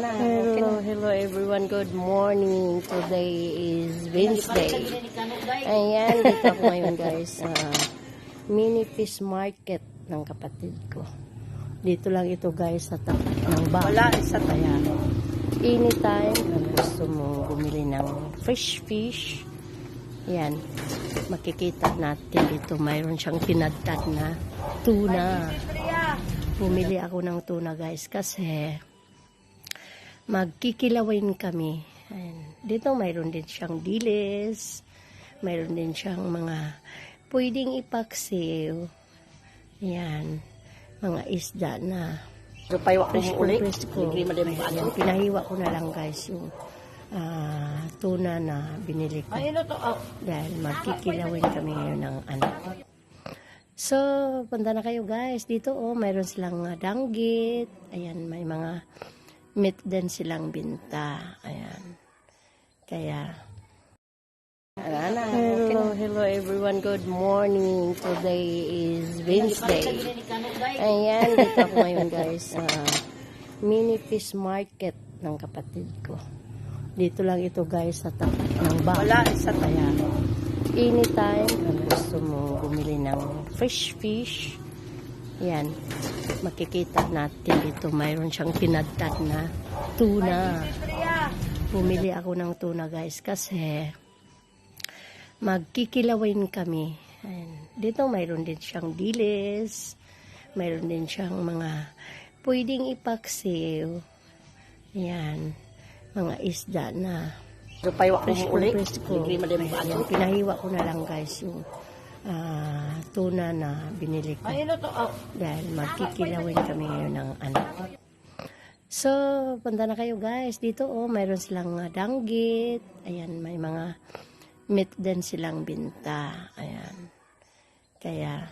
Hello everyone. Good morning. Today is Wednesday. Ayan, dito ako ngayon guys. Mini fish market ng kapatid ko. Dito lang ito guys sa tapat ng bahay. Wala isa kaya. Anytime kung gusto mo bumili ng fresh fish, yan, makikita natin dito. Mayroon siyang tinadtad na tuna. Bumili ako ng tuna guys kasi magkikilawin kami. Ayan. Dito mayroon din siyang dilis, mayroon din siyang mga pwedeng ipaksiw. Yan, mga isda na fresh ko. Ayan, pinahiwa ko na lang guys yung tuna na binili ko. Dahil magkikilawin kami ngayon ng anak. So, punta na kayo guys. Dito mayroon silang danggit. Ayan, may mga meat din silang binta. Ayan. Kaya, hello everyone. Good morning. Today is Wednesday. Ayan, dito ako ngayon guys. Mini fish market ng kapatid ko. Dito lang ito guys sa tapat ng bahay. Wala isa kaya. Anytime kung gusto mo bumili ng fresh fish, yan, makikita natin dito. Mayroon siyang tinadtad na tuna. Bumili ako ng tuna guys kasi magkikilawin kami. Ayan. Dito mayroon din siyang dilis, mayroon din siyang mga pwedeng ipaksiw. Yan, mga isda na fresh ko. Ayan, pinahiwa ko na lang guys yung tuna na binili ko. Dahil magkikilawin kami ngayon ng anak. So, punta na kayo guys. Dito mayroon silang danggit. Ayan, may mga meat din silang binta. Ayan. Kaya